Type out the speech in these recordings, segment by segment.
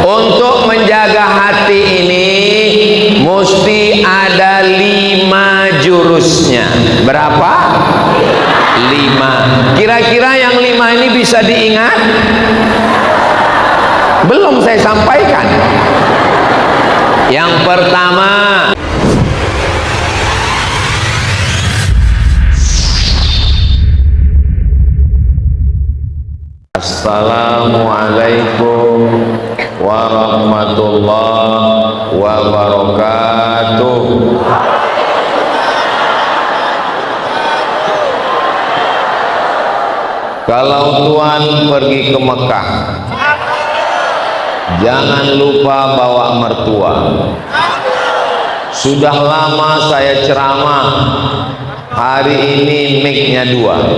Untuk menjaga hati ini mesti ada 5 jurusnya. Berapa? 5. Kira-kira yang 5 ini bisa diingat? Belum saya sampaikan. Yang pertama, Assalamualaikum warahmatullahi wabarakatuh. Kalau Tuhan pergi ke Mekah, jangan lupa bawa mertua. Sudah lama saya ceramah, hari ini mic-nya 2.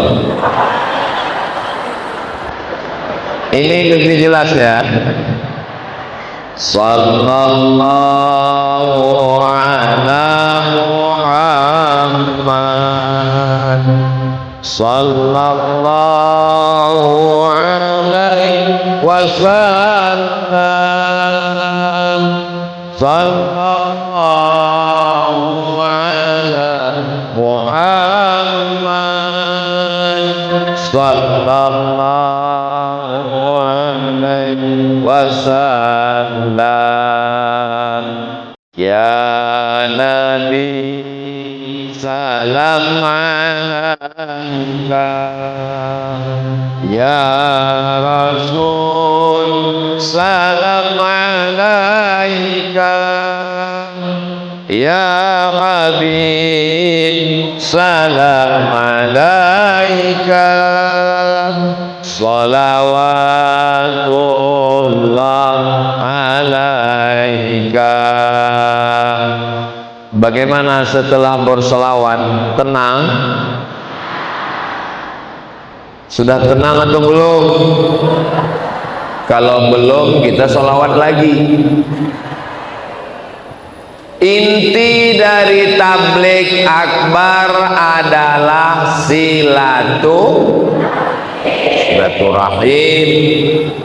Ini lebih jelas ya. Sallallahu ala Muhammad, sallallahu alaihi wasallam, sallallahu ala Muhammad, sallallahu wasallam. Ya Nabi salam alaika, ya Rasul salam alaika, ya Habib salam alaika, salawatullah alaika. Bagaimana setelah berselawat? Tenang? Sudah tenang atau belum? Kalau belum, kita selawat lagi. Inti dari tabligh akbar adalah silaturahim.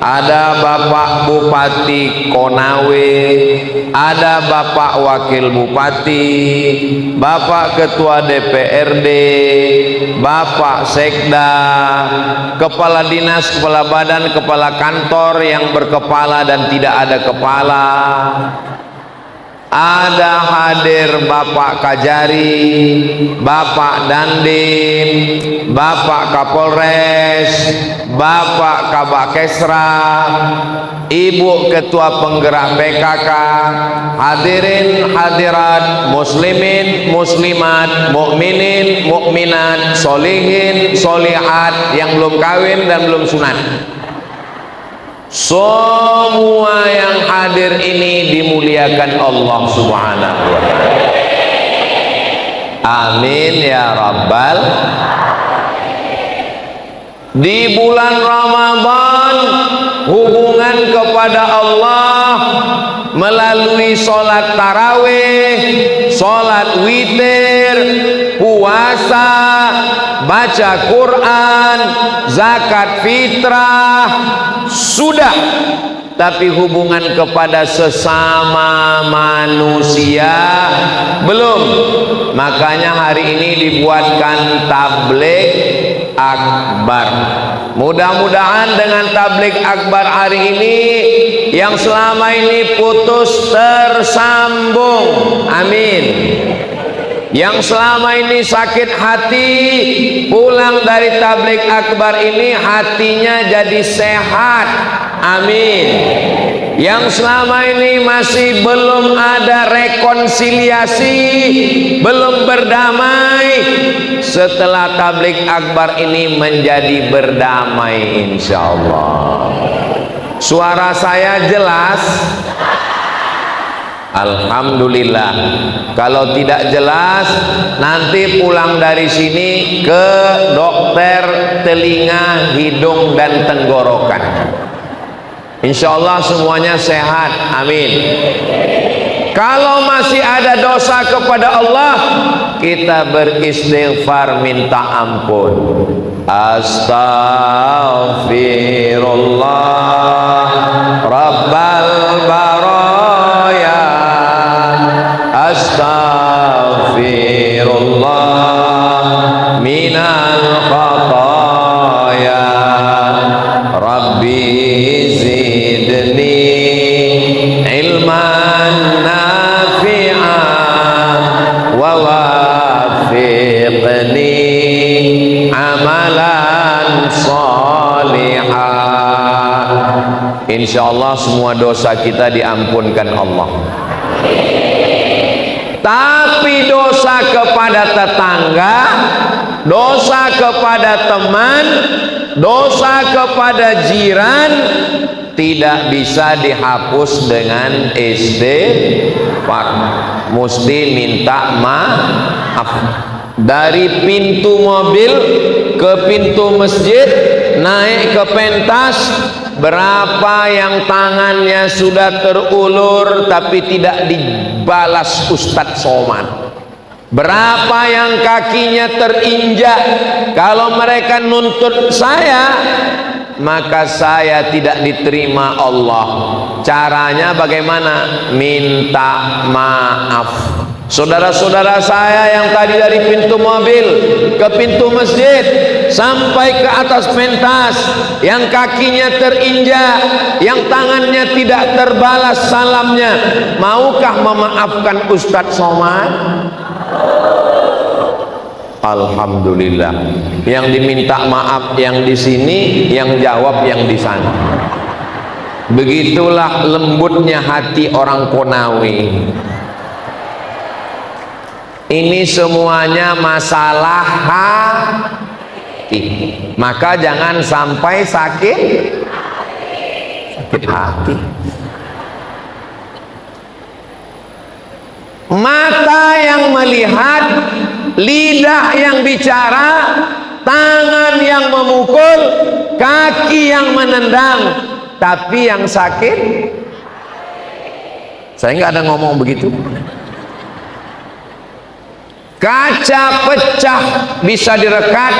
Ada Bapak Bupati Konawe, ada Bapak Wakil Bupati, Bapak Ketua DPRD, Bapak Sekda, Kepala Dinas, Kepala Badan, Kepala Kantor yang berkepala dan tidak ada kepala. Ada hadir Bapak Kajari, Bapak Dandim, Bapak Kapolres, Bapak Kabakesra, Ibu Ketua Penggerak PKK, hadirin hadirat, muslimin muslimat, mukminin mukminat, solihin solihat yang belum kawin dan belum sunat. Semua yang hadir ini dimuliakan Allah Subhanahu wa ta'ala. Amin ya Rabbal. Di bulan Ramadan, hubungan kepada Allah melalui sholat tarawih, sholat witir, puasa, baca Quran, zakat fitrah sudah, tapi hubungan kepada sesama manusia belum. Makanya hari ini dibuatkan tabligh akbar. Mudah-mudahan dengan tabligh akbar hari ini yang selama ini putus tersambung, amin. Yang selama ini sakit hati, pulang dari tabligh akbar ini hatinya jadi sehat, amin. Yang selama ini masih belum ada rekonsiliasi, belum berdamai, setelah tabligh akbar ini menjadi berdamai insyaallah. Suara saya jelas? Alhamdulillah. Kalau tidak jelas, nanti pulang dari sini ke dokter telinga, hidung dan tenggorokan. Insya Allah semuanya sehat, amin. Kalau masih ada dosa kepada Allah, kita beristighfar minta ampun. Astaghfirullah Rabbal baraya, astaghfirullah minal khataya, Rabbi zidni ilman nafi'an wa wafiqni amalan salihah. Insyaallah semua dosa kita diampunkan Allah. Tapi dosa kepada tetangga, dosa kepada teman, dosa kepada jiran tidak bisa dihapus dengan istighfar. Mesti minta maaf. Dari pintu mobil ke pintu masjid, naik ke pentas, berapa yang tangannya sudah terulur tapi tidak dibalas Ustadz Somad? Berapa yang kakinya terinjak? Kalau mereka nuntut saya, maka saya tidak diterima Allah. Caranya bagaimana? Minta maaf. Saudara-saudara saya yang tadi dari pintu mobil ke pintu masjid sampai ke atas pentas, yang kakinya terinjak, yang tangannya tidak terbalas salamnya, maukah memaafkan Ustadz Somad? Alhamdulillah, yang diminta maaf yang di sini, yang jawab yang di sana. Begitulah lembutnya hati orang Konawe. Ini semuanya masalah hati. Maka jangan sampai sakit hati. Mata yang melihat, lidah yang bicara, tangan yang memukul, kaki yang menendang, tapi yang sakit, saya nggak ada ngomong begitu. Kaca pecah bisa direkat,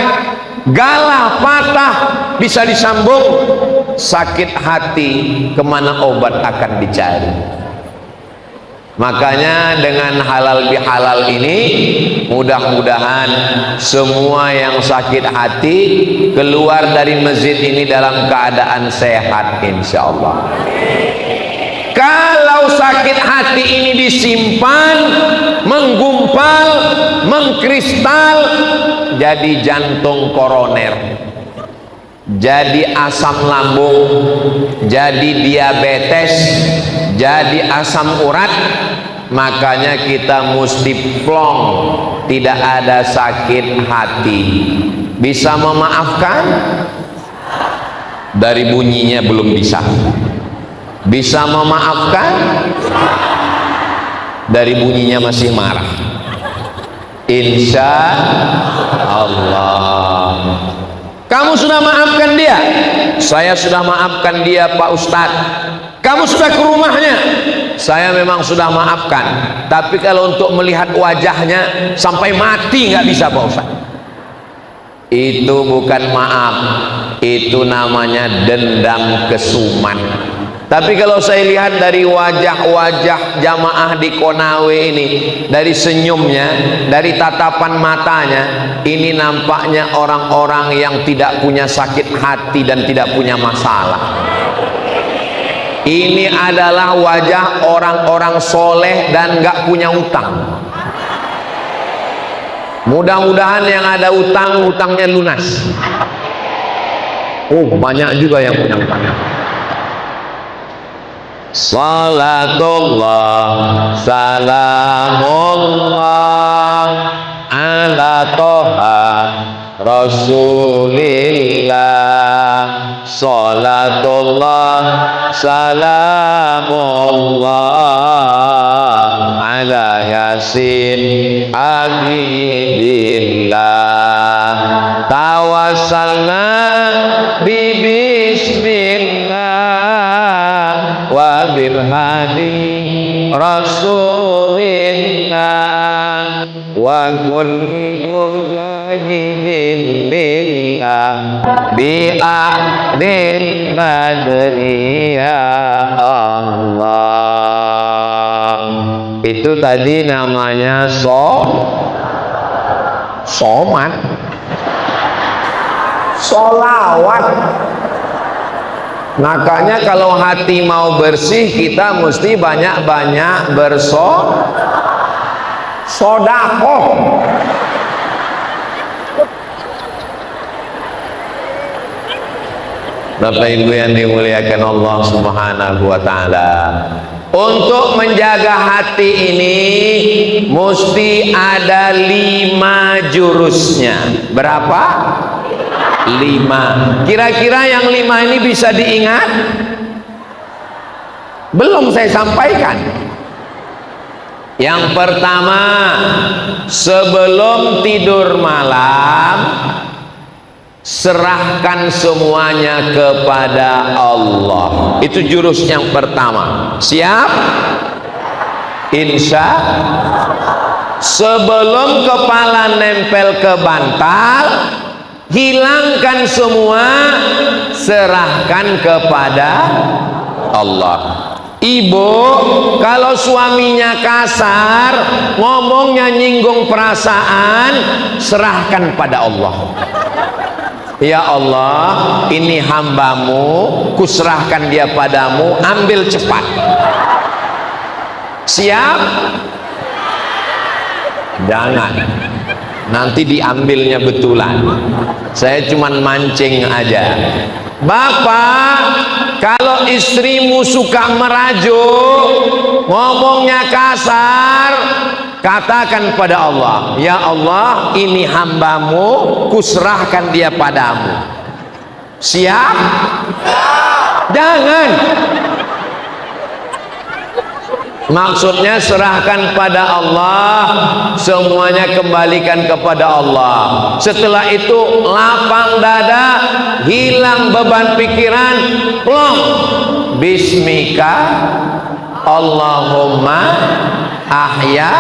galah patah bisa disambung, sakit hati kemana obat akan dicari? Makanya dengan halal bihalal ini, mudah-mudahan semua yang sakit hati keluar dari masjid ini dalam keadaan sehat, insya Allah. Kalau sakit hati ini disimpan, menggumpal, mengkristal, jadi jantung koroner, jadi asam lambung, jadi diabetes, jadi asam urat. Makanya kita mesti plong, tidak ada sakit hati. Bisa memaafkan? Dari bunyinya belum bisa. Bisa memaafkan? Dari bunyinya masih marah. Insya Allah. Kamu sudah maafkan dia? Saya sudah maafkan dia, Pak Ustadz. Kamu sudah ke rumahnya? Saya memang sudah maafkan. Tapi kalau untuk melihat wajahnya sampai mati nggak bisa, Pak Ustadz. Itu bukan maaf, itu namanya dendam kesuman. Tapi kalau saya lihat dari wajah-wajah jamaah di Konawe ini, dari senyumnya, dari tatapan matanya, ini nampaknya orang-orang yang tidak punya sakit hati dan tidak punya masalah. Ini adalah wajah orang-orang soleh dan nggak punya utang. Mudah-mudahan yang ada utang, utangnya lunas. Oh, banyak juga yang punya utang. Salatullah salamullah ala toha rasulillah. Salatullah salamullah ala yasin habibillah. Tawassalna bi bismillah wa bi hadi rasulina wa kullu ghadin bi'adin badri ya Allah. Itu tadi namanya somat, solawat. Makanya kalau hati mau bersih, kita mesti banyak-banyak bersodakoh. Bapak Ibu yang dimuliakan Allah Subhanahu wa Ta'ala, untuk menjaga hati ini mesti ada 5 jurusnya. Berapa? 5. Kira-kira yang 5 ini bisa diingat? Belum saya sampaikan. Yang pertama, sebelum tidur malam, serahkan semuanya kepada Allah. Itu jurus yang pertama. Siap? Insya. Sebelum kepala nempel ke bantal, hilangkan semua, serahkan kepada Allah. Ibu, kalau suaminya kasar, ngomongnya nyinggung perasaan, serahkan pada Allah. Ya Allah, ini hambamu, kuserahkan dia padamu, ambil cepat. Siap? Jangan, nanti diambilnya betulan. Saya cuman mancing aja. Bapak, kalau istrimu suka merajuk, ngomongnya kasar, katakan pada Allah, ya Allah, ini hambamu, kuserahkan dia padamu. Siap? Jangan. Maksudnya serahkan pada Allah, semuanya kembalikan kepada Allah. Setelah itu lapang dada, hilang beban pikiran, plong. Bismika Allahumma ahya.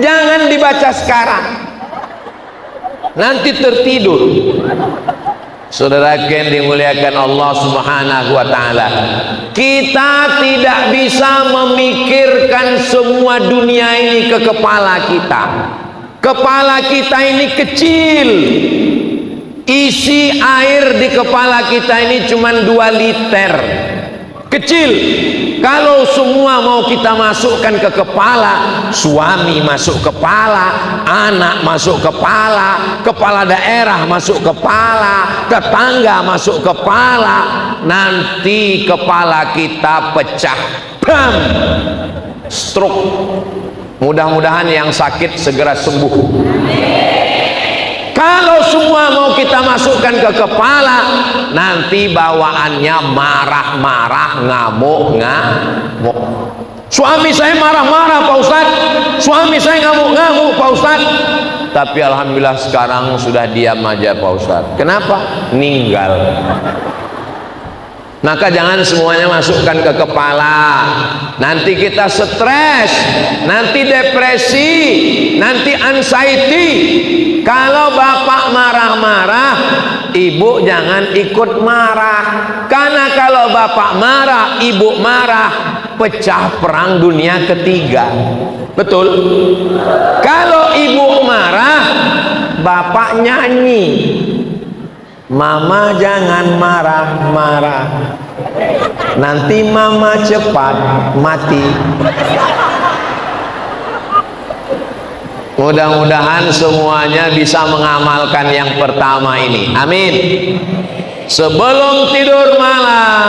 Jangan dibaca sekarang, nanti tertidur. Saudara yang dimuliakan Allah Subhanahu wa Ta'ala, kita tidak bisa memikirkan semua dunia ini ke kepala kita. Kepala kita ini kecil, isi air di kepala kita ini cuma 2 liter, kecil. Kalau semua mau kita masukkan ke kepala, suami masuk kepala, anak masuk kepala, kepala daerah masuk kepala, tetangga masuk kepala, nanti kepala kita pecah, bam, stroke. Mudah-mudahan yang sakit segera sembuh. Kalau semua mau kita masukkan ke kepala, nanti bawaannya marah-marah, ngamuk-ngamuk. Suami saya marah-marah Pak Ustadz, suami saya ngamuk-ngamuk Pak Ustadz. Tapi alhamdulillah sekarang sudah diam aja Pak Ustadz. Kenapa? Ninggal. Maka jangan semuanya masukkan ke kepala. Nanti kita stres, nanti depresi, nanti anxiety. Kalau bapak marah-marah, ibu jangan ikut marah. Karena kalau bapak marah, ibu marah, pecah perang dunia ketiga. Betul? Kalau ibu marah, bapak nyanyi, mama jangan marah-marah, nanti mama cepat mati. Mudah-mudahan semuanya bisa mengamalkan yang pertama ini. Amin. Sebelum tidur malam,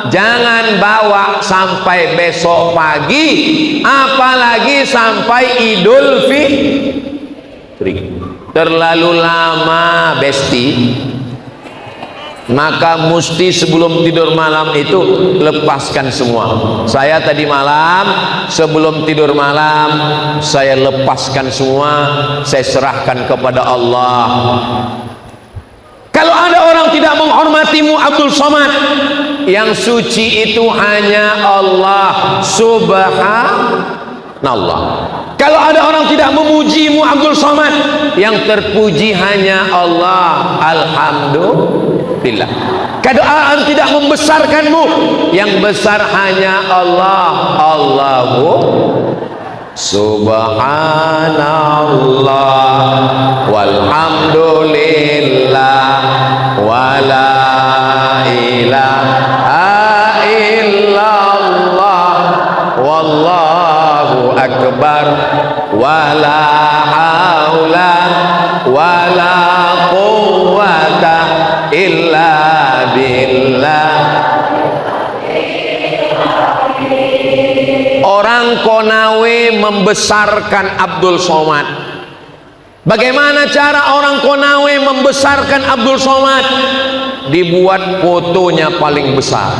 jangan bawa sampai besok pagi, apalagi sampai Idul Fitri. Terlalu lama, besti. Maka mesti sebelum tidur malam itu lepaskan semua. Saya tadi malam sebelum tidur malam, saya lepaskan semua, saya serahkan kepada Allah. Kalau ada orang tidak menghormatimu Abdul Somad, yang suci itu hanya Allah subhanallah. Kalau ada orang tidak memujimu Abdul Somad, yang terpuji hanya Allah, alhamdulillah. Kalau orang tidak membesarkanmu, yang besar hanya Allah, Allahu subhanallah walhamdulillah wala ilaha illallah wallahu akbar wala haula wala quwwata illa billah. Orang Konawe membesarkan Abdul Somad. Bagaimana cara orang Konawe membesarkan Abdul Somad? Dibuat fotonya paling besar.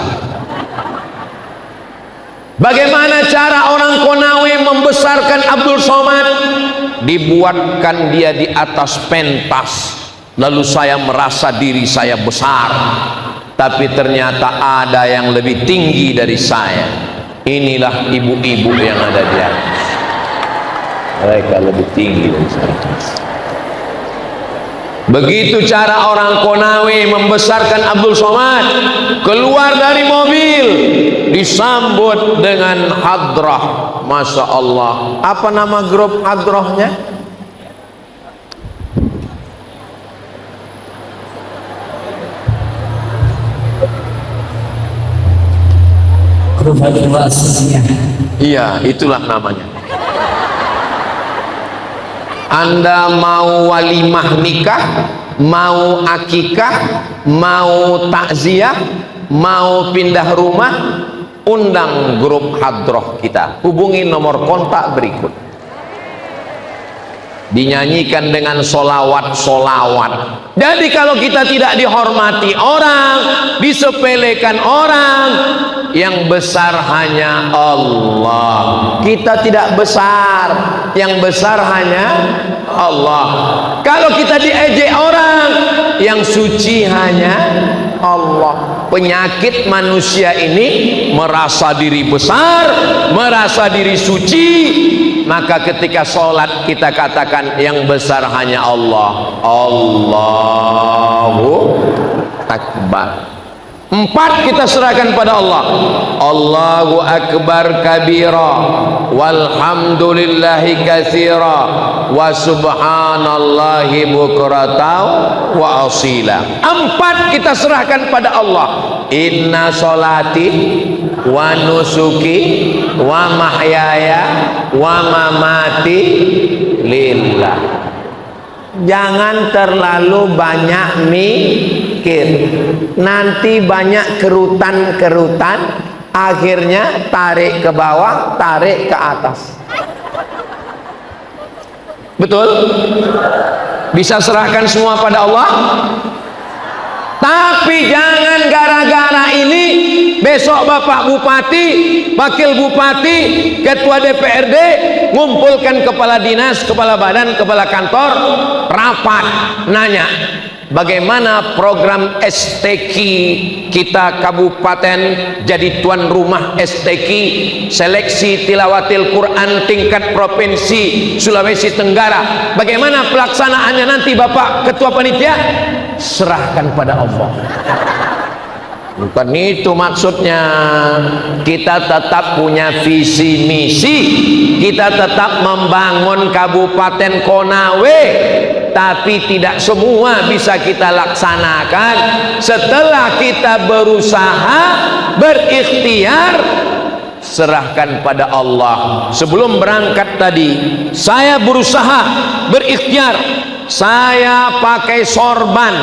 Bagaimana cara orang Konawe membesarkan Abdul Somad? Dibuatkan dia di atas pentas, lalu saya merasa diri saya besar, tapi ternyata ada yang lebih tinggi dari saya. Inilah ibu-ibu yang ada di atas, mereka lebih tinggi dari saya. Begitu cara orang Konawe membesarkan Abdul Somad. Keluar dari mobil, disambut dengan hadrah. Masya Allah. Apa nama grup hadrahnya? Grup hadrah aslinya. Iya, itulah namanya. Anda mau walimah nikah, mau akikah, mau takziah, mau pindah rumah, undang grup hadroh kita. Hubungi nomor kontak berikut. Dinyanyikan dengan solawat-solawat. Jadi kalau kita tidak dihormati orang, disepelekan orang, yang besar hanya Allah. Kita tidak besar, yang besar hanya Allah. Kalau kita diejek orang, yang suci hanya Allah. Penyakit manusia ini merasa diri besar, merasa diri suci. Maka ketika sholat kita katakan yang besar hanya Allah. Allahu Akbar. 4 kita serahkan pada Allah. Allahu Akbar kabira walhamdulillahi katsira wa subhanallahi bukratan wa asila. 4 kita serahkan pada Allah. Inna sholati wa nusuki wa mahyaya wa mamati lillah. Jangan terlalu banyak mikir, nanti banyak kerutan-kerutan, akhirnya tarik ke bawah, tarik ke atas. Betul? Bisa serahkan semua pada Allah. Tapi jangan gara-gara ini besok Bapak Bupati, Wakil Bupati, Ketua DPRD ngumpulkan kepala dinas, kepala badan, kepala kantor, rapat nanya bagaimana program STQ kita kabupaten jadi tuan rumah STQ seleksi tilawatil Quran tingkat provinsi Sulawesi Tenggara. Bagaimana pelaksanaannya nanti Bapak Ketua Panitia? Serahkan pada Allah. Bukan itu maksudnya. Kita tetap punya visi misi, kita tetap membangun Kabupaten Konawe, tapi tidak semua bisa kita laksanakan. Setelah kita berusaha, berikhtiar, serahkan pada Allah. Sebelum berangkat tadi saya berusaha, berikhtiar, saya pakai sorban.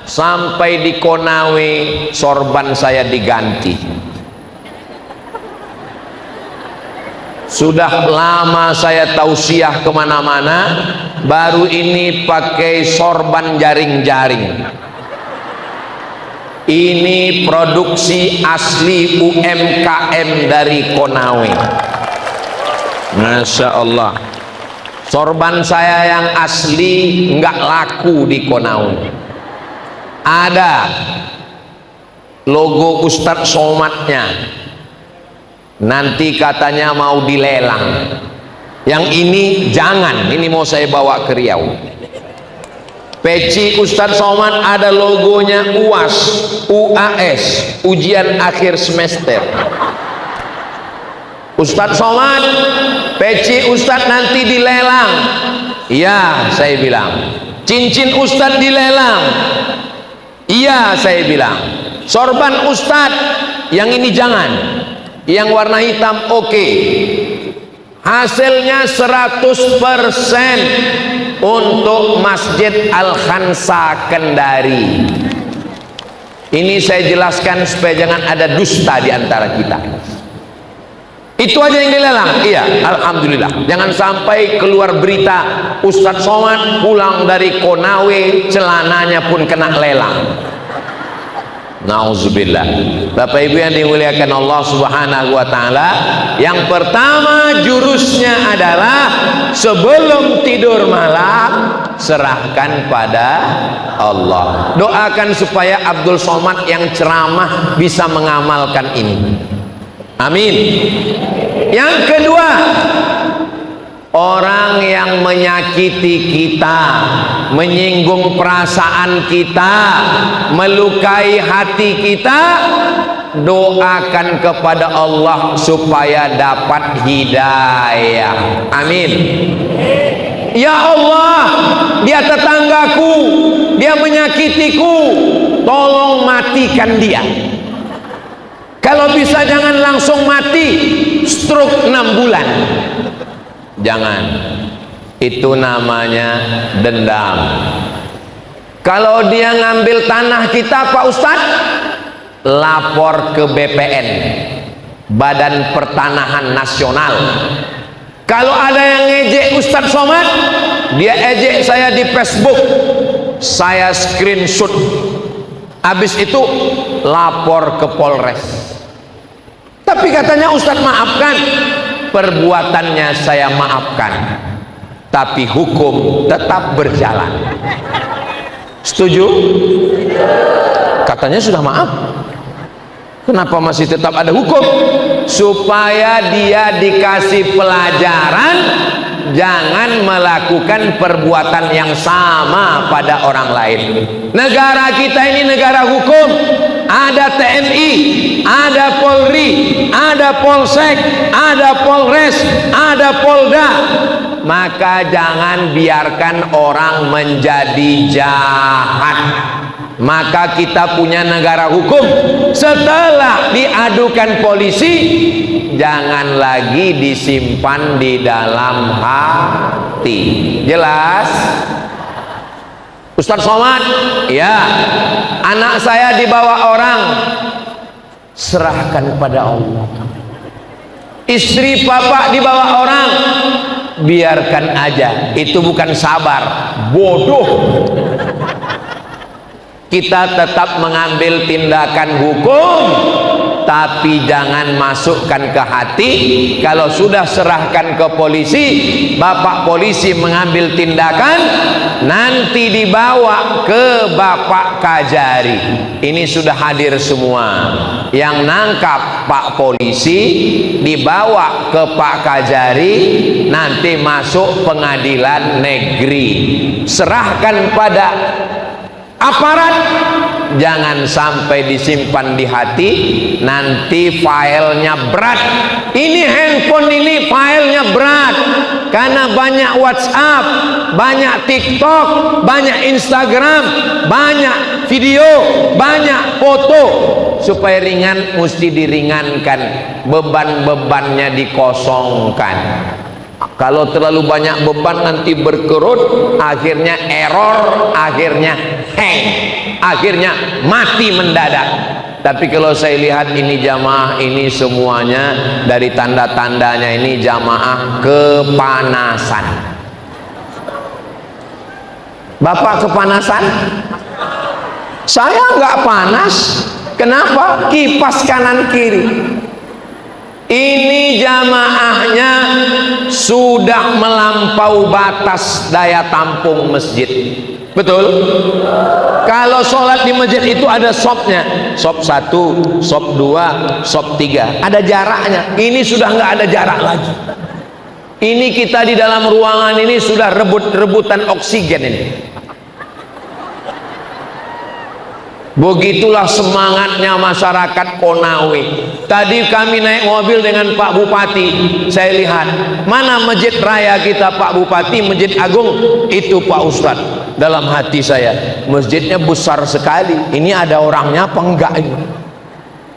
Sampai di Konawe sorban saya diganti. Sudah lama saya tausiah kemana-mana, baru ini pakai sorban jaring-jaring. Ini produksi asli UMKM dari Konawe. Masya Allah. Sorban saya yang asli nggak laku di Konawe. Ada logo Ustadz Somatnya, nanti katanya mau dilelang. Yang ini jangan, ini mau saya bawa ke Riau. Peci Ustadz Somad ada logonya UAS, UAS, ujian akhir semester. Ustadz Somad, peci Ustadz nanti dilelang. Iya, saya bilang. Cincin Ustadz dilelang. Iya, saya bilang. Sorban Ustadz, yang ini jangan. Yang warna hitam oke. Hasilnya 100% untuk Masjid Al-Khansa Kendari. Ini saya jelaskan supaya jangan ada dusta di antara kita. Itu aja yang dilelang. Iya, alhamdulillah. Jangan sampai keluar berita Ustadz Somad pulang dari Konawe celananya pun kena lelang. Nauzubillah. Bapak Ibu yang dimuliakan Allah Subhanahu wa taala, yang pertama jurusnya adalah sebelum tidur malam serahkan pada Allah. Doakan supaya Abdul Somad yang ceramah bisa mengamalkan ini. Amin. Yang kedua, orang yang menyakiti kita, menyinggung perasaan kita, melukai hati kita, doakan kepada Allah supaya dapat hidayah. Amin. Ya Allah, dia tetanggaku, dia menyakitiku, tolong matikan dia. Kalau bisa jangan langsung mati, stroke 6 bulan. Jangan, itu namanya dendam. Kalau dia ngambil tanah kita Pak Ustadz, lapor ke BPN, Badan Pertanahan Nasional. Kalau ada yang ngejek Ustadz Somad, dia ejek saya di Facebook, saya screenshot, habis itu lapor ke Polres. Tapi katanya Ustadz maafkan, perbuatannya saya maafkan, tapi hukum tetap berjalan. Setuju? Katanya sudah maaf, kenapa masih tetap ada hukum? Supaya dia dikasih pelajaran jangan melakukan perbuatan yang sama pada orang lain. Negara kita ini negara hukum, ada TNI, ada Polri, ada Polsek, ada Polres, ada Polda. Maka jangan biarkan orang menjadi jahat. Maka kita punya negara hukum. Setelah diadukan polisi, jangan lagi disimpan di dalam hati. Jelas? Ustadz Somad, ya, anak saya dibawa orang, serahkan pada Allah. Istri bapak dibawa orang, biarkan aja. Itu bukan sabar, bodoh. Kita tetap mengambil tindakan hukum, tapi jangan masukkan ke hati. Kalau sudah serahkan ke polisi, bapak polisi mengambil tindakan, nanti dibawa ke Bapak Kajari. Ini sudah hadir semua. Yang nangkap Pak polisi dibawa ke Pak Kajari, nanti masuk pengadilan negeri. Serahkan pada aparat, jangan sampai disimpan di hati, nanti filenya berat. Ini handphone ini filenya berat karena banyak WhatsApp, banyak TikTok, banyak Instagram, banyak video, banyak foto. Supaya ringan mesti diringankan, beban-bebannya dikosongkan. Kalau terlalu banyak beban nanti berkerut, akhirnya error, akhirnya hang, akhirnya mati mendadak. Tapi kalau saya lihat ini jamaah ini semuanya dari tanda-tandanya ini jamaah kepanasan. Bapak kepanasan? Saya nggak panas. Kenapa? Kipas kanan kiri. Ini jamaahnya sudah melampau batas daya tampung masjid. Betul? Kalau sholat di masjid itu ada sopnya, sop 1, sop 2, sop 3, ada jaraknya. Ini sudah nggak ada jarak lagi. Ini kita di dalam ruangan ini sudah rebut-rebutan oksigen ini. Begitulah semangatnya masyarakat Konawe. Tadi kami naik mobil dengan Pak Bupati, saya lihat mana masjid raya kita Pak Bupati, Masjid Agung, itu Pak Ustadz. Dalam hati saya, masjidnya besar sekali, ini ada orangnya apa enggak ini?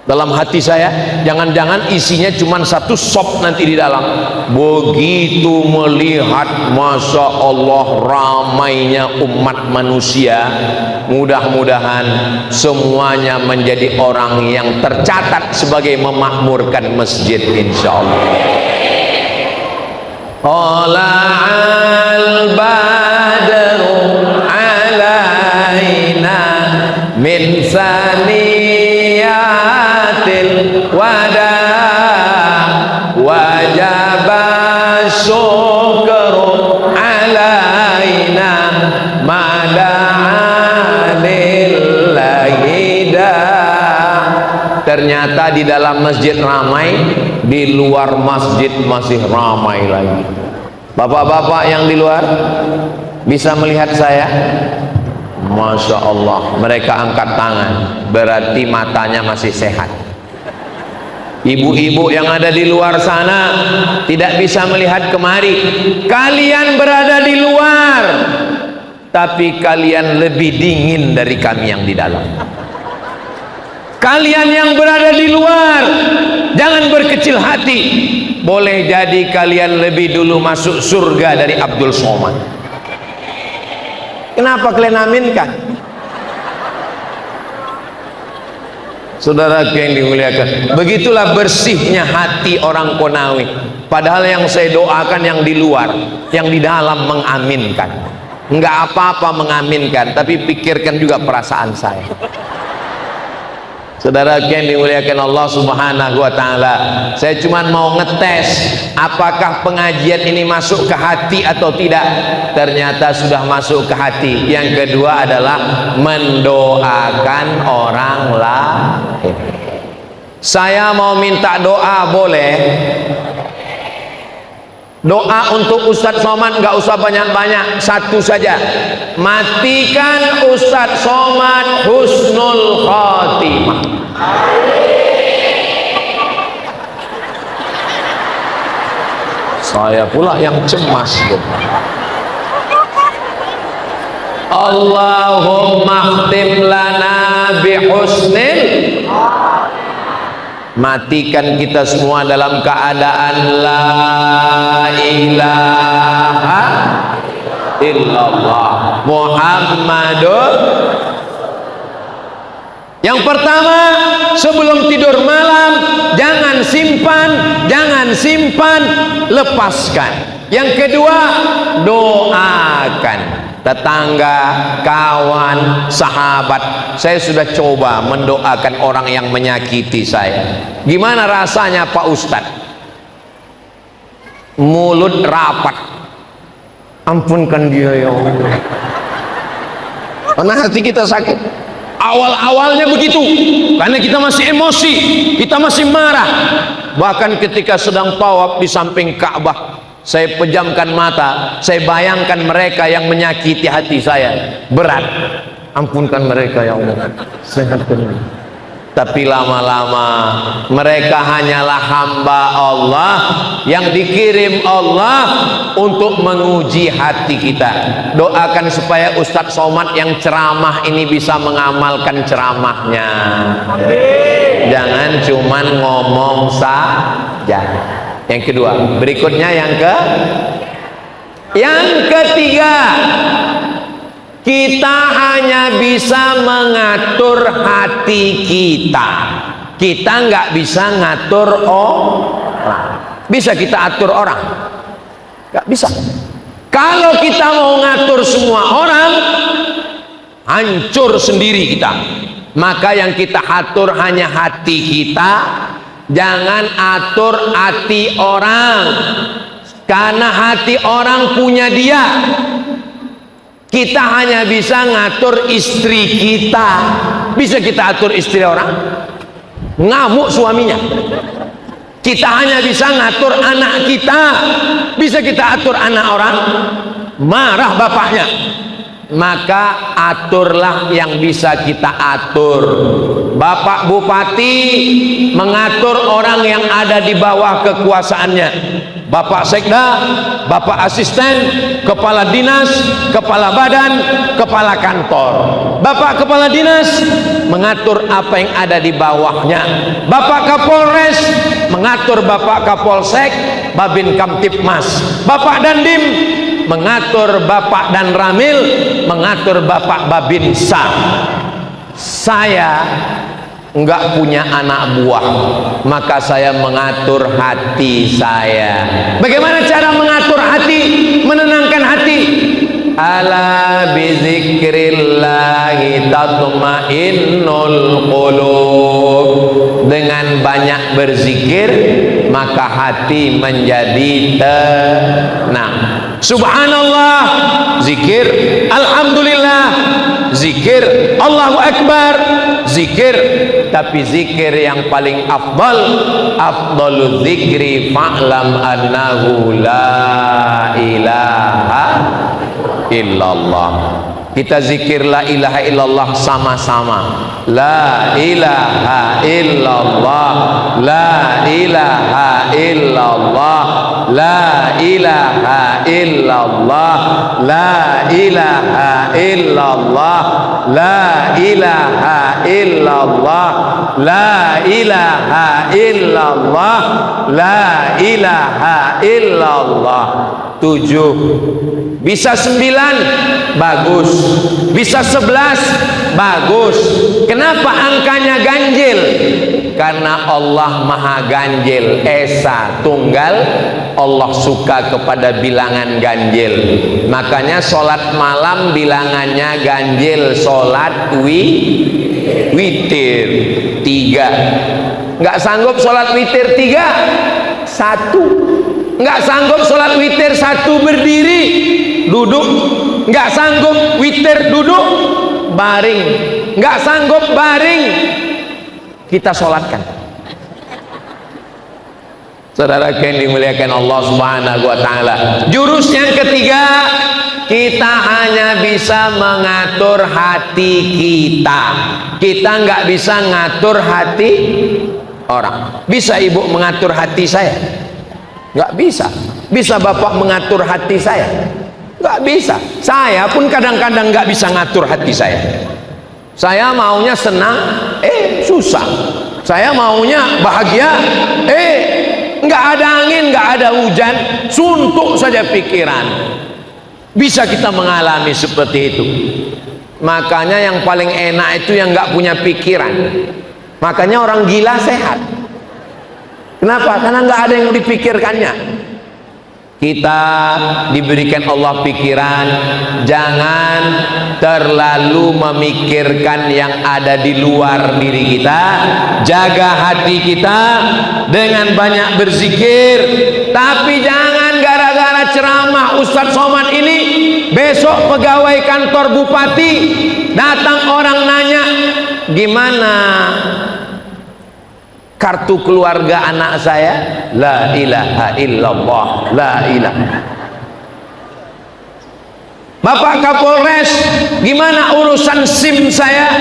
Dalam hati saya, jangan-jangan isinya cuma 1 sop nanti di dalam. Begitu melihat, Masya Allah, ramainya umat manusia, mudah-mudahan semuanya menjadi orang yang tercatat sebagai memakmurkan masjid, insya Allah. Tala'al badru alaina min saniyatil wada wajaba syukru alaina mada'alillahi da. Ternyata di dalam masjid ramai, di luar masjid masih ramai lagi. Bapak-bapak yang di luar bisa melihat saya? Masya Allah, mereka angkat tangan, berarti matanya masih sehat. Ibu-ibu yang ada di luar sana tidak bisa melihat kemari. Kalian berada di luar, tapi kalian lebih dingin dari kami yang di dalam. Kalian yang berada di luar, jangan berkecil hati. Boleh jadi kalian lebih dulu masuk surga dari Abdul Somad. Kenapa kalian aminkan? Saudara yang dimuliakan, begitulah bersihnya hati orang Konawe. Padahal yang saya doakan yang di luar, yang di dalam mengaminkan. Enggak apa-apa mengaminkan, tapi pikirkan juga perasaan saya. Saudara yang dimuliakan Allah Subhanahu wa ta'ala, saya cuma mau ngetes apakah pengajian ini masuk ke hati atau tidak. Ternyata sudah masuk ke hati. Yang kedua adalah mendoakan orang lain. Saya mau minta doa, boleh? Doa untuk Ustadz Somad nggak usah banyak-banyak, 1 saja. Matikan Ustadz Somad husnul khotimah. Saya pula yang cemas. Allahumma khtim lana bihusnil. Matikan kita semua dalam keadaan la ilaha illallah Muhammadur. Yang pertama, sebelum tidur malam jangan simpan, lepaskan. Yang kedua, doakan tetangga, kawan, sahabat. Saya sudah coba mendoakan orang yang menyakiti saya. Gimana rasanya Pak Ustadz? Mulut rapat, ampunkan dia ya Allah. Karena hati kita sakit. Awal-awalnya begitu, karena kita masih emosi, kita masih marah. Bahkan ketika sedang tawaf di samping Ka'bah, saya pejamkan mata, saya bayangkan mereka yang menyakiti hati saya. Berat, ampunkan mereka ya Allah, sehatkan. Tapi lama-lama mereka hanyalah hamba Allah yang dikirim Allah untuk menguji hati kita. Doakan supaya Ustadz Somad yang ceramah ini bisa mengamalkan ceramahnya. Jangan cuman ngomong saja. Yang kedua, berikutnya yang ketiga, kita hanya bisa mengatur hati kita. Kita nggak bisa ngatur orang. Bisa kita atur orang? Nggak bisa. Kalau kita mau ngatur semua orang, hancur sendiri kita. Maka yang kita atur hanya hati kita. Jangan atur hati orang. Karena hati orang punya dia. Kita hanya bisa ngatur istri kita. Bisa kita atur istri orang? Ngamuk suaminya. Kita hanya bisa ngatur anak kita. Bisa kita atur anak orang? Marah bapaknya. Maka aturlah yang bisa kita atur. Bapak Bupati mengatur orang yang ada di bawah kekuasaannya. Bapak Sekda, Bapak Asisten, Kepala Dinas, Kepala Badan, Kepala Kantor. Bapak Kepala Dinas mengatur apa yang ada di bawahnya. Bapak Kapolres mengatur Bapak Kapolsek, Babin Kamtipmas. Bapak Dandim mengatur Bapak Dan Ramil, mengatur Bapak Babinsa. Saya enggak punya anak buah, maka saya mengatur hati saya. Bagaimana cara mengatur hati, menenangkan hati? Ala bizikrillahi tatmainnul qulub. Dengan banyak berzikir maka hati menjadi tenang. Subhanallah, zikir. Alhamdulillah, zikir. Allahu Akbar, zikir. Tapi zikir yang paling afdalul zikri fa'lam annahu la ilaha illallah. Kita zikir la ilaha illallah sama-sama. La ilaha illallah, la ilaha illallah, la ilaha illallah, la ilaha illallah, la ilaha illallah, la ilaha illallah, la ilaha illallah. 7. Bisa 9, bagus. Bisa 11, bagus. Kenapa angkanya ganjil? Karena Allah maha ganjil, esa tunggal. Allah suka kepada bilangan ganjil. Makanya sholat malam bilangannya ganjil. Sholat witir 3. Nggak sanggup sholat witir 3, 1. Nggak sanggup sholat witir 1 berdiri, duduk. Nggak sanggup witir duduk, baring. Nggak sanggup baring, kita sholatkan. Saudara yang dimuliakan Allah Subhanahu wa Ta'ala, jurus yang ketiga, kita hanya bisa mengatur hati kita. Kita nggak bisa ngatur hati orang. Bisa ibu mengatur hati saya? Nggak bisa. Bisa bapak mengatur hati saya? Nggak bisa. Saya pun kadang-kadang nggak bisa ngatur hati saya. Saya maunya senang, susah. Saya maunya bahagia, nggak ada angin, nggak ada hujan, suntuk saja pikiran. Bisa kita mengalami seperti itu. Makanya yang paling enak itu yang nggak punya pikiran. Makanya orang gila sehat. Kenapa? Karena nggak ada yang dipikirkannya. Kita diberikan Allah pikiran, jangan terlalu memikirkan yang ada di luar diri kita. Jaga hati kita dengan banyak berzikir. Tapi jangan gara-gara ceramah Ustadz Somad ini, besok pegawai kantor bupati datang orang nanya, gimana kartu keluarga anak saya? La ilaha illallah, la ilaha. Bapak Kapolres, gimana urusan SIM saya?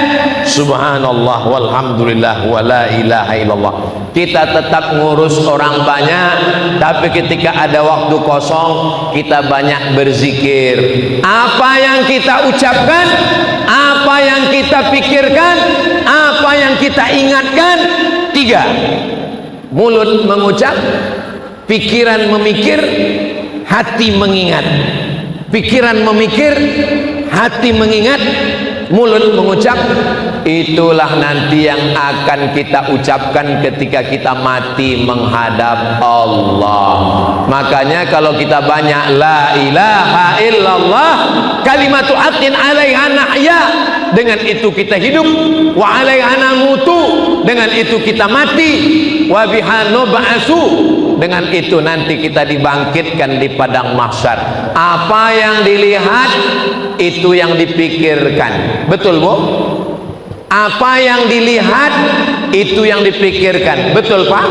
Subhanallah walhamdulillah wa la ilaha illallah. Kita tetap ngurus orang banyak, tapi ketika ada waktu kosong kita banyak berzikir. Apa yang kita ucapkan, apa yang kita pikirkan, apa yang kita ingatkan, 3. Mulut mengucap, pikiran memikir, hati mengingat. Pikiran memikir, hati mengingat, mulut mengucap. Itulah nanti yang akan kita ucapkan ketika kita mati menghadap Allah. Makanya kalau kita banyak la ilaha illallah, kalimatu atin alaiha nahya, dengan itu kita hidup, wa alaiha namutu, dengan itu kita mati, wa biha nub'atsu, dengan itu nanti kita dibangkitkan di padang mahsyar. Apa yang dilihat itu yang dipikirkan. Betul, Bu? Apa yang dilihat itu yang dipikirkan. Betul, Pak?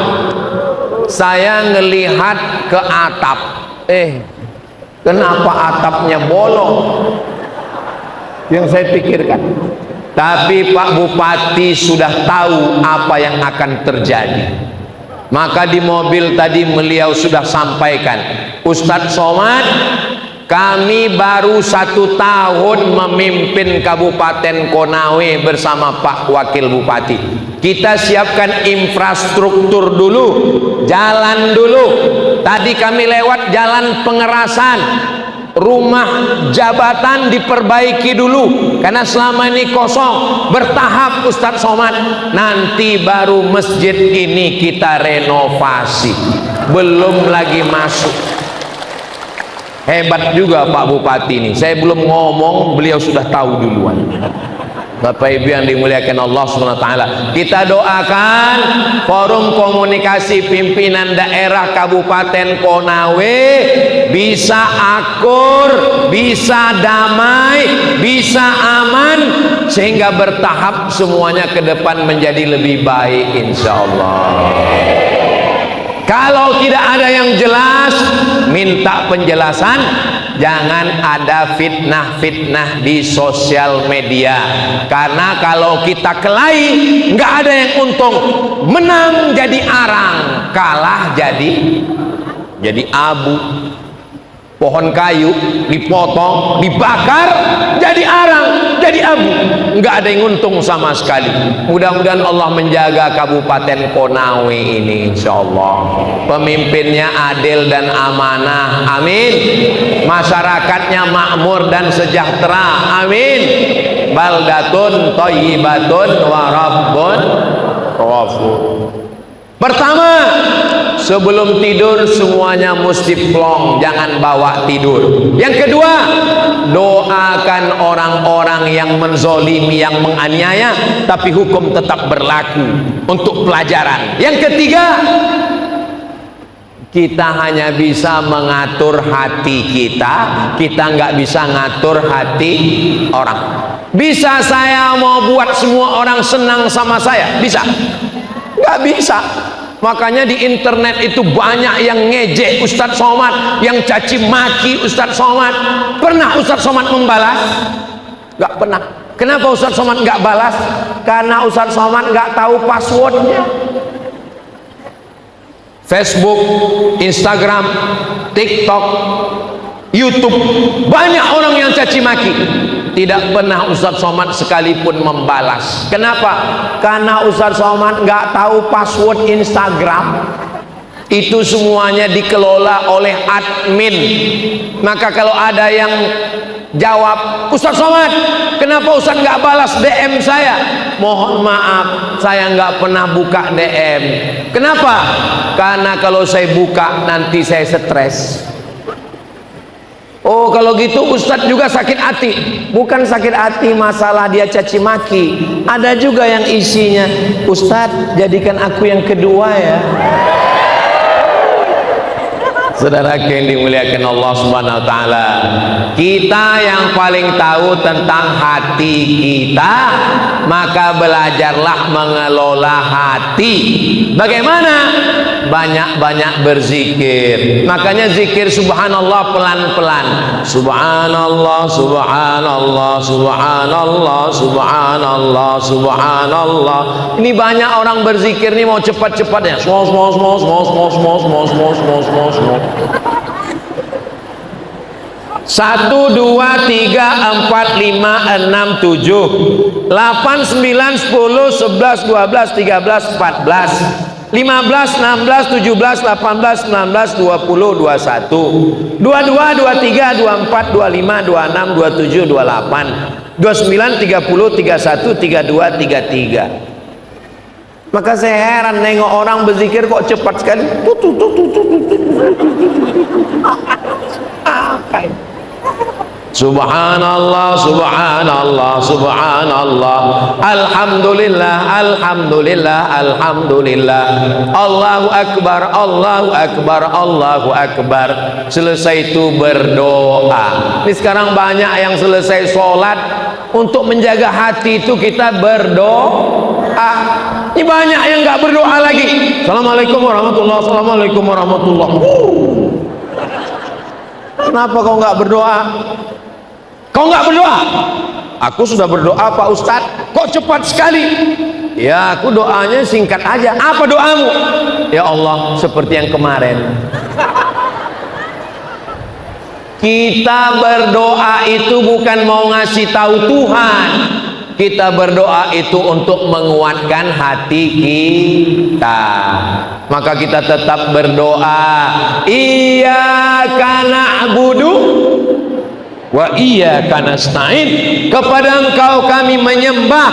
Saya ngelihat ke atap. Kenapa atapnya bolong? Yang saya pikirkan. Tapi Pak Bupati sudah tahu apa yang akan terjadi. Maka di mobil tadi beliau sudah sampaikan, Ustadz Somad, kami baru 1 tahun memimpin Kabupaten Konawe bersama Pak Wakil Bupati. Kita siapkan infrastruktur dulu, jalan dulu. Tadi kami lewat jalan Pengerasan, rumah jabatan diperbaiki dulu karena selama ini kosong. Bertahap Ustadz Somad, nanti baru masjid ini kita renovasi, belum lagi masuk. Hebat juga Pak Bupati ini. Saya belum ngomong, beliau sudah tahu duluan. Bapak Ibu yang dimuliakan Allah SWT, kita doakan forum komunikasi pimpinan daerah Kabupaten Konawe bisa akur, bisa damai, bisa aman, sehingga bertahap semuanya ke depan menjadi lebih baik insya Allah. Kalau tidak ada yang jelas, minta penjelasan. Jangan ada fitnah-fitnah di sosial media. Karena kalau kita kelahi, nggak ada yang untung. Menang jadi arang, kalah jadi abu. Pohon kayu dipotong, dibakar, jadi arang, jadi abu. Nggak ada yang untung sama sekali. Mudah-mudahan Allah menjaga Kabupaten Konawe ini insya Allah. Pemimpinnya adil dan amanah, amin. Masyarakatnya makmur dan sejahtera, amin. Baldatun thayyibatun wa rabbun ghafur. Pertama, sebelum tidur semuanya mesti plong, jangan bawa tidur. Yang kedua, doakan orang-orang yang menzolimi, yang menganiaya, tapi hukum tetap berlaku untuk pelajaran. Yang ketiga, kita hanya bisa mengatur hati kita nggak bisa ngatur hati orang. Bisa saya mau buat semua orang senang sama saya? Bisa? Nggak bisa. Makanya di internet itu banyak yang ngejek Ustadz Somad, yang caci maki Ustadz Somad. Pernah Ustadz Somad membalas? Nggak pernah. Kenapa Ustadz Somad nggak balas? Karena Ustadz Somad nggak tahu passwordnya. Facebook, Instagram, TikTok, YouTube, banyak orang yang caci maki. Tidak pernah Ustadz Somad sekalipun membalas. Kenapa? Karena Ustadz Somad nggak tahu password Instagram. Itu semuanya dikelola oleh admin. Maka kalau ada yang jawab, Ustadz Somad, kenapa Ustadz nggak balas DM saya? Mohon maaf, saya nggak pernah buka DM. Kenapa? Karena kalau saya buka nanti saya stres. Oh, kalau gitu Ustadz juga sakit hati. Bukan sakit hati masalah dia caci maki. Ada juga yang isinya, Ustadz jadikan aku yang kedua ya. Saudara yang dimuliakan Allah Subhanahu wa taala, kita yang paling tahu tentang hati kita, maka belajarlah mengelola hati. Bagaimana? Banyak-banyak berzikir. Makanya zikir subhanallah pelan-pelan. Subhanallah, subhanallah, subhanallah, subhanallah, subhanallah. Ini banyak orang berzikir nih mau cepat-cepatnya. Smos. 1, 2, 3, 4, 5, 6, 7, 8, 9, 10, 11, 12, 13, 14, 15, 16, 17, 18, 19, 20, 21, 22, 23, 24, 25, 26, 27, 28, 29, 30, 31, 32, 33. Maka saya heran nengok orang berzikir kok cepat sekali. Apa ini? Subhanallah, subhanallah, subhanallah. Alhamdulillah, alhamdulillah, alhamdulillah. Allahu akbar, Allahu akbar, Allahu akbar. Selesai itu berdoa. Ini sekarang banyak yang selesai sholat, untuk menjaga hati itu kita berdoa. Ini banyak yang nggak berdoa lagi. Assalamualaikum warahmatullahi wabarakatuh. Assalamualaikum warahmatullahi wabarakatuh. Kenapa kau nggak berdoa? Kau nggak berdoa? Aku sudah berdoa Pak Ustadz. Kok cepat sekali? Ya, aku doanya singkat aja. Apa doamu? Ya Allah, seperti yang kemarin. Kita berdoa itu bukan mau ngasih tahu Tuhan. Kita berdoa itu untuk menguatkan hati kita. Maka kita tetap berdoa. Iyyaka na'budu wa iyyaka nasta'in. Kepada Engkau kami menyembah,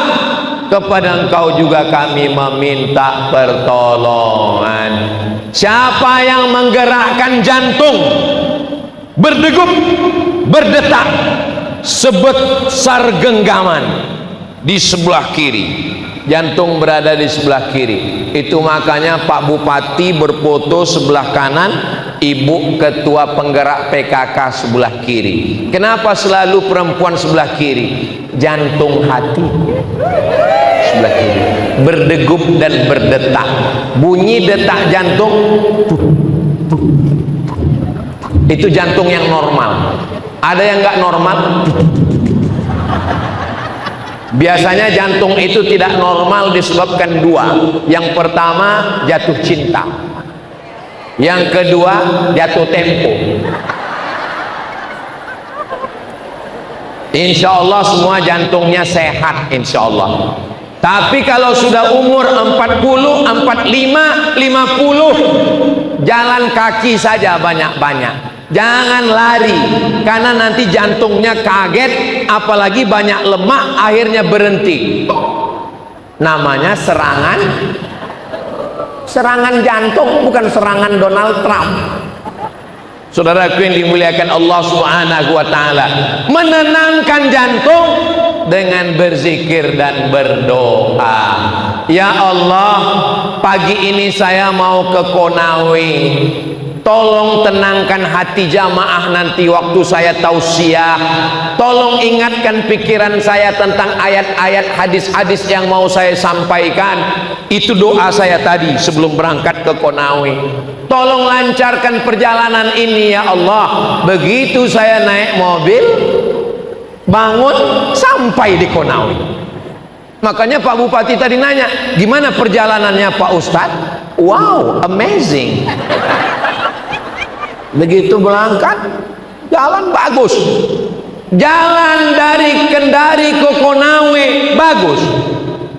kepada Engkau juga kami meminta pertolongan. Siapa yang menggerakkan jantung berdegup, berdetak sebesar genggaman di sebelah kiri, jantung berada di sebelah kiri. Itu makanya Pak Bupati berfoto sebelah kanan, Ibu Ketua Penggerak PKK sebelah kiri. Kenapa selalu perempuan sebelah kiri? Jantung hati sebelah kiri berdegup dan berdetak. Bunyi detak jantung itu jantung yang normal. Ada yang nggak normal. Biasanya jantung itu tidak normal disebabkan dua. Yang pertama jatuh cinta, yang kedua jatuh tempo. Insya Allah semua jantungnya sehat, insya Allah. Tapi kalau sudah umur 40, 45, 50, jalan kaki saja banyak-banyak. Jangan lari, karena nanti jantungnya kaget, apalagi banyak lemak, akhirnya berhenti. Namanya serangan jantung, bukan serangan Donald Trump. Saudaraku yang dimuliakan Allah Subhanahu wa ta'ala, menenangkan jantung dengan berzikir dan berdoa. Ya Allah, pagi ini saya mau ke Konawe, tolong tenangkan hati jamaah nanti waktu saya tausiah. Tolong ingatkan pikiran saya tentang ayat-ayat hadis-hadis yang mau saya sampaikan. Itu doa saya tadi sebelum berangkat ke Konawe. Tolong lancarkan perjalanan ini ya Allah. Begitu saya naik mobil, bangun sampai di Konawe. Makanya Pak Bupati tadi nanya, gimana perjalanannya Pak Ustadz? Wow, amazing. Begitu berangkat, jalan bagus. Jalan dari Kendari ke Konawe bagus.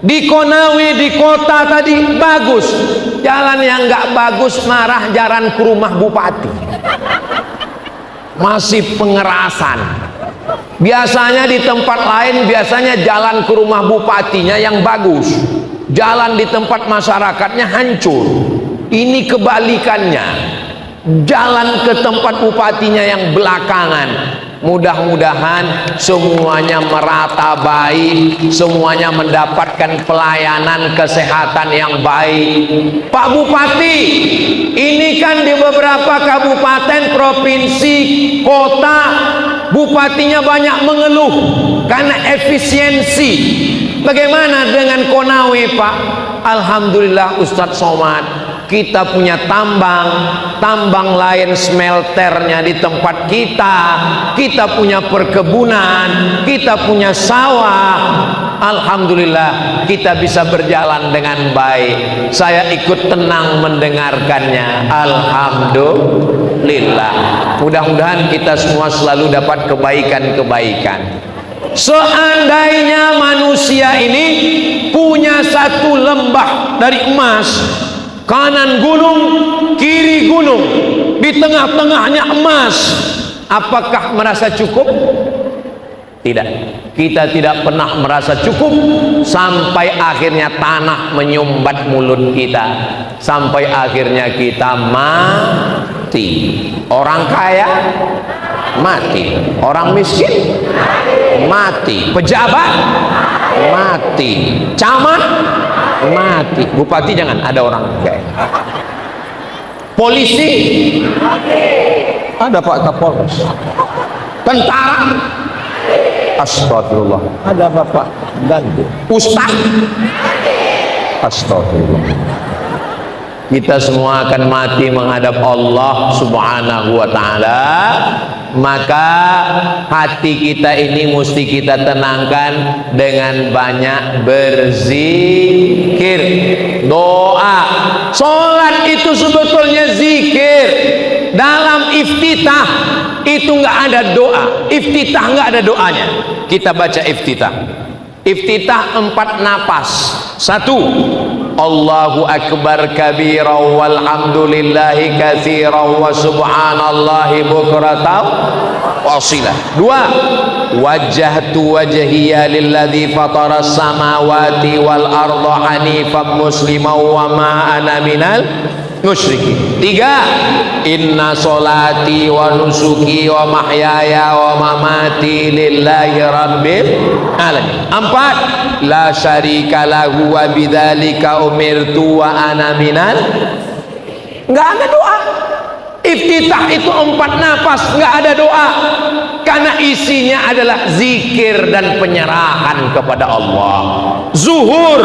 Di Konawe, di kota tadi bagus. Jalan yang nggak bagus, marah jalan ke rumah Bupati. Masih pengerasan. Biasanya di tempat lain, biasanya jalan ke rumah Bupatinya yang bagus. Jalan di tempat masyarakatnya hancur. Ini kebalikannya. Jalan ke tempat bupatinya yang belakangan. Mudah-mudahan semuanya merata baik, semuanya mendapatkan pelayanan kesehatan yang baik. Pak Bupati, ini kan di beberapa kabupaten, provinsi, kota, bupatinya banyak mengeluh karena efisiensi. Bagaimana dengan Konawe, Pak? Alhamdulillah Ustadz Somad, kita punya tambang lain smelternya di tempat kita punya perkebunan, kita punya sawah. Alhamdulillah kita bisa berjalan dengan baik. Saya ikut tenang mendengarkannya. Alhamdulillah. Mudah-mudahan kita semua selalu dapat kebaikan-kebaikan. Seandainya manusia ini punya satu lembah dari emas, kanan gunung, kiri gunung, di tengah-tengahnya emas, apakah merasa cukup? Tidak. Kita tidak pernah merasa cukup sampai akhirnya tanah menyumbat mulut kita, sampai akhirnya kita mati. Orang kaya mati. Orang miskin mati. Pejabat mati. Camat mati. Bupati jangan, ada orang kayak. Polisi ada Pak Kapolres. Tentara astagfirullah, ada Bapak ganti. Ustaz astagfirullah. Kita semua akan mati menghadap Allah Subhanahu wa ta'ala. Maka hati kita ini mesti kita tenangkan dengan banyak berzikir, doa. Sholat itu sebetulnya zikir. Dalam iftitah itu nggak ada doa. Iftitah nggak ada doanya. Kita baca iftitah. Iftitah 4 napas. 1, Allahu akbar kabira walhamdulillahi katsira wa subhanallahi bukratan wasila. 2, wajjahtu wajhiya lilladzi fataras samawati wal arda hanifan musliman wa ma ana minal musyrikin. 3, inna solati wa nusuki wa mahyaya wa mamati lillahi rabbil alamin. 4, la syarika lahu wa bidzalika umirtu wa ana minal. Enggak ada doa. Iftitah itu 4 nafas, enggak ada doa. Karena isinya adalah zikir dan penyerahan kepada Allah. Zuhur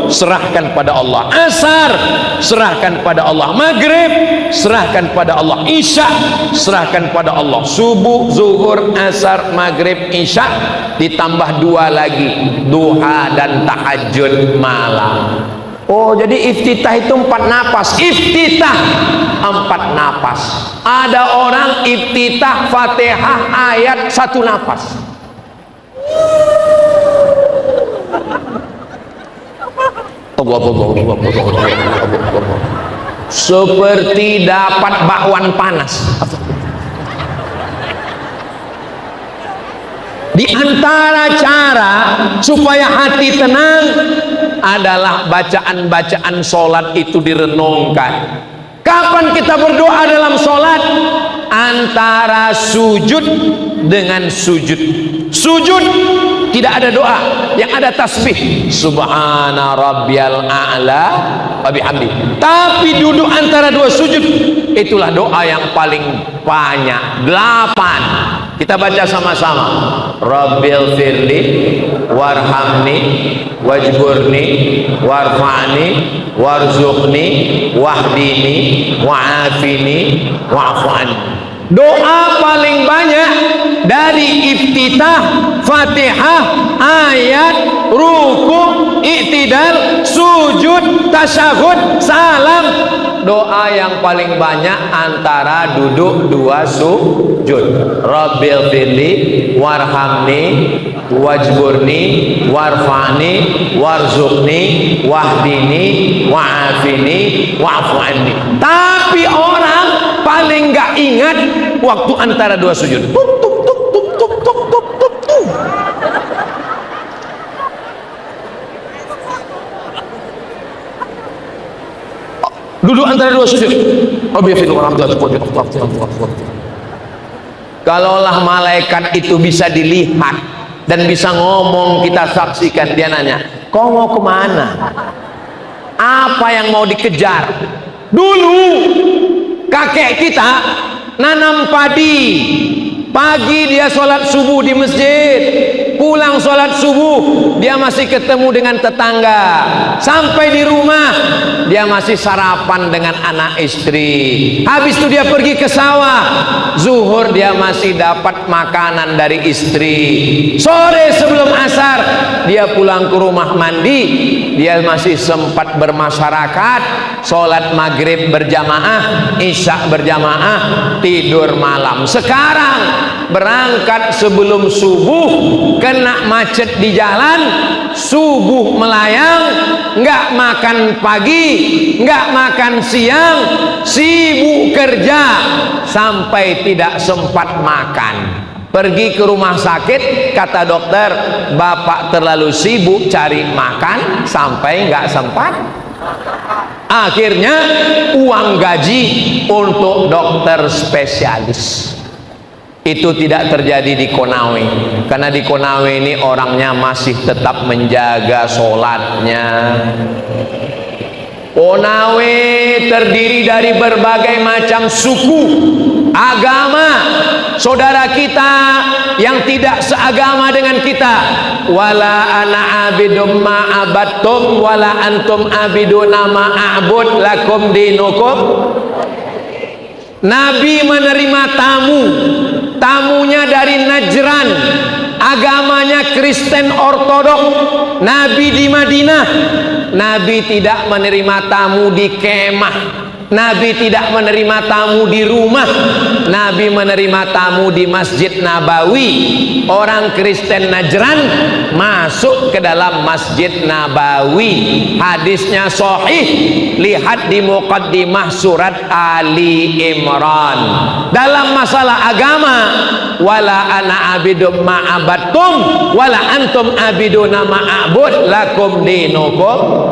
serahkan pada Allah. Asar serahkan pada Allah. Maghrib serahkan pada Allah. Isya serahkan pada Allah. Subuh, zuhur, asar, maghrib, isya, ditambah 2 lagi, duha dan tahajud malam. Oh, jadi iftitah itu 4 napas. Iftitah 4 napas. Ada orang iftitah Fatihah ayat 1 napas. Seperti dapat bakwan panas. Di antara cara supaya hati tenang adalah bacaan-bacaan sholat itu direnungkan. Kapan kita berdoa dalam sholat? Antara sujud dengan sujud. Sujud tidak ada doa, yang ada tasbih subhana rabbiyal a'la wa bihamdi. Tapi duduk antara 2 sujud, itulah doa yang paling banyak, 8. Kita baca sama-sama. Rabbil firli warhamni wajburni warfa'ni warzuqni wahdini wa'afini wa'fu'ani. Doa paling banyak dari iftitah, Fatihah, ayat, ruku, i'tidal, sujud, tasyahud, salam. Doa yang paling banyak antara duduk 2 sujud. Rabbil firli warhamni wajburni warfa'ni warzuqni wahdini wa'afini wa'fu'ani. Tapi orang paling nggak ingat waktu antara 2 sujud. Tuk, tuk, tuk, tuk, tuk, tuk, tuk, tuk, tuk. Duduk antara 2 sujud. Kalaulah malaikat itu bisa dilihat dan bisa ngomong, kita saksikan, dia nanya, kau mau kemana? Apa yang mau dikejar? Dulu kakek kita nanam padi, pagi dia sholat subuh di masjid, pulang sholat subuh dia masih ketemu dengan tetangga, sampai di rumah dia masih sarapan dengan anak istri, habis itu dia pergi ke sawah, zuhur dia masih dapat makanan dari istri, sore sebelum asar dia pulang ke rumah mandi, dia masih sempat bermasyarakat, sholat maghrib berjamaah, isya berjamaah, tidur malam. Sekarang berangkat sebelum subuh, kena macet di jalan, subuh melayang, nggak makan pagi, nggak makan siang, sibuk kerja sampai tidak sempat makan. Pergi ke rumah sakit, kata dokter, bapak terlalu sibuk cari makan sampai nggak sempat. Akhirnya uang gaji untuk dokter spesialis. Itu tidak terjadi di Konawe, karena di Konawe ini orangnya masih tetap menjaga sholatnya. Konawe terdiri dari berbagai macam suku, agama. Saudara kita yang tidak seagama dengan kita, wala ana abidum ma abattum wala antum abiduna ma a'bud lakum dinukum. Nabi menerima tamu, tamunya dari Najran, agamanya Kristen Ortodok. Nabi di Madinah, Nabi tidak menerima tamu di kemah, Nabi tidak menerima tamu di rumah, Nabi menerima tamu di Masjid Nabawi. Orang Kristen Najran masuk ke dalam Masjid Nabawi. Hadisnya sahih, lihat di muqaddimah surat Ali Imran. Dalam masalah agama, wala ana abidum ma'abattum wala antum abiduna ma'abud lakum dinukum.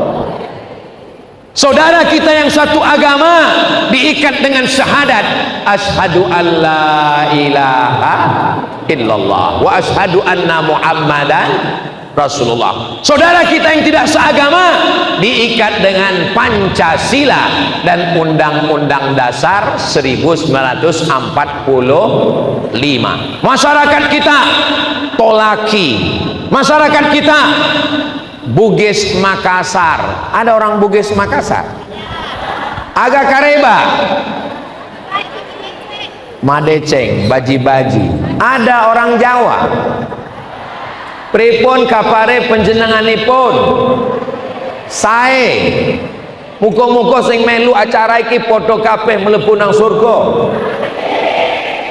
Saudara kita yang satu agama diikat dengan syahadat, asyhadu alla ilaha illallah wa asyhadu anna muhammadan rasulullah. Saudara kita yang tidak seagama diikat dengan Pancasila dan Undang-Undang Dasar 1945. Masyarakat kita Tolaki, masyarakat kita Bugis Makassar. Ada orang Bugis Makassar? Agak Kareba, Madeceng, Baji-baji. Ada orang Jawa. Pripun kapare panjenenganipun? Sae. Muga-muga sing melu acara iki padha kabeh mlebu nang surga.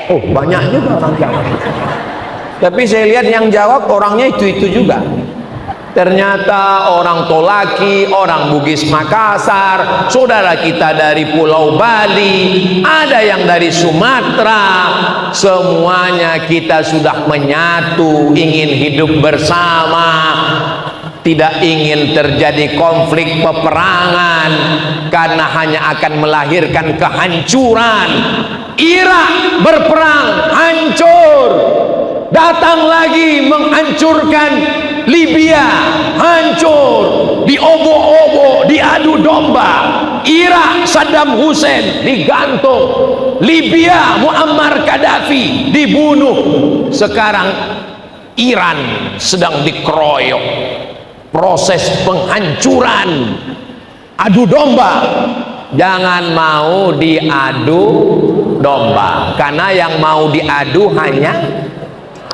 Oh, banyak juga orang Jawa. Tapi saya lihat yang jawab orangnya itu-itu juga. Ternyata orang Tolaki, orang Bugis Makassar, saudara kita dari Pulau Bali, ada yang dari Sumatera. Semuanya kita sudah menyatu, ingin hidup bersama, tidak ingin terjadi konflik peperangan, karena hanya akan melahirkan kehancuran. Irak berperang, hancur. Datang lagi menghancurkan Libya, hancur, diobok-obok, diadu domba. Irak Saddam Hussein digantung, Libya Muammar Gaddafi dibunuh. Sekarang Iran sedang dikeroyok, proses penghancuran, adu domba. Jangan mau diadu domba, karena yang mau diadu hanya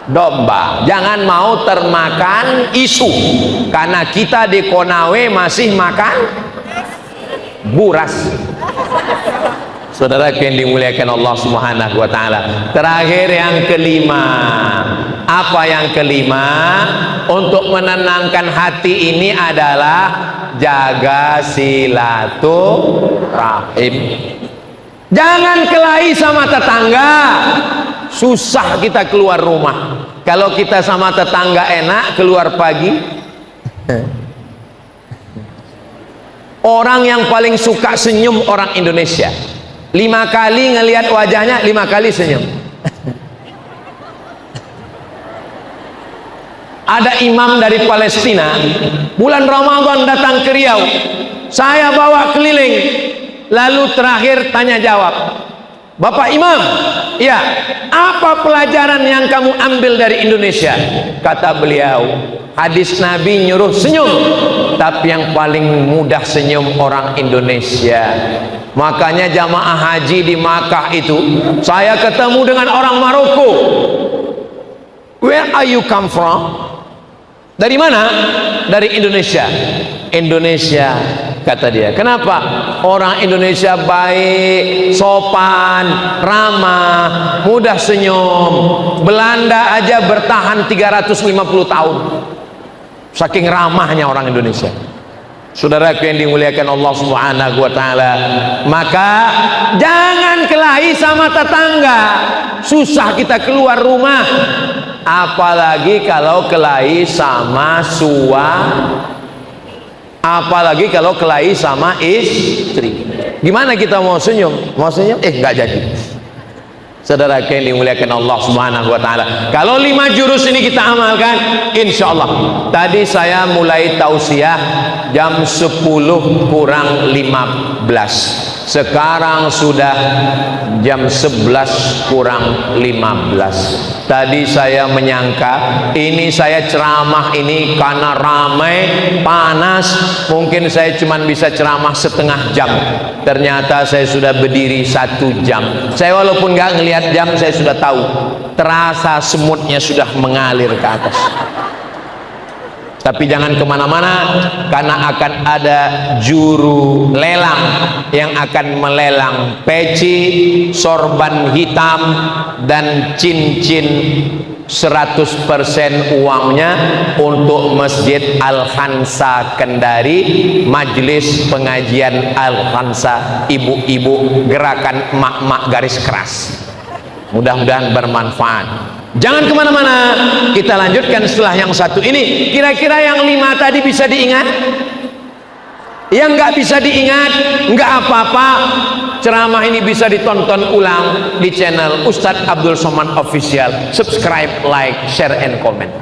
domba. Jangan mau termakan isu, karena kita di Konawe masih makan buras. Saudara yang dimuliakan Allah Subhanahu wa taala. Terakhir yang kelima. Apa yang kelima? Untuk menenangkan hati ini adalah jaga silaturahim. Jangan kelahi sama tetangga. Susah kita keluar rumah. Kalau kita sama tetangga enak, keluar pagi. Orang yang paling suka senyum orang Indonesia. 5 kali ngelihat wajahnya, 5 kali senyum. Ada imam dari Palestina, bulan Ramadan datang ke Riau. Saya bawa keliling, lalu terakhir tanya jawab. Bapak Imam, ya, apa pelajaran yang kamu ambil dari Indonesia? Kata beliau, hadis Nabi nyuruh senyum, tapi yang paling mudah senyum orang Indonesia. Makanya jamaah haji di Makkah itu, saya ketemu dengan orang Maroko. Where are you come from? Dari mana? Dari Indonesia. Indonesia, kata dia. Kenapa? Orang Indonesia baik, sopan, ramah, mudah senyum. Belanda aja bertahan 350 tahun. Saking ramahnya orang Indonesia. Saudaraku yang dimuliakan Allah Subhanahu wa taala, maka jangan kelahi sama tetangga. Susah kita keluar rumah, apalagi kalau kelahi sama apalagi kalau kelahi sama istri. Gimana kita mau senyum? Mau senyum? Nggak jadi. Saudara yang dimuliakan Allah Subhanahu wa taala. Kalau 5 jurus ini kita amalkan, insya Allah. Tadi saya mulai tausiah jam 10 kurang 15. Sekarang sudah jam 11 kurang 15. Tadi saya menyangka ini saya ceramah ini karena ramai, panas, mungkin saya cuma bisa ceramah setengah jam. Ternyata saya sudah berdiri 1 jam. Saya walaupun nggak ngelihat jam, saya sudah tahu. Terasa semutnya sudah mengalir ke atas. Tapi jangan kemana-mana, karena akan ada juru lelang yang akan melelang peci, sorban hitam, dan cincin 100% uangnya untuk Masjid Al-Khansa Kendari, Majelis Pengajian Al-Khansa, ibu-ibu gerakan emak-emak garis keras. Mudah-mudahan bermanfaat. Jangan kemana-mana, kita lanjutkan setelah yang satu ini. Kira-kira yang 5 tadi bisa diingat? Yang nggak bisa diingat, nggak apa-apa. Ceramah ini bisa ditonton ulang di channel Ustadz Abdul Somad Official. Subscribe, like, share, and comment.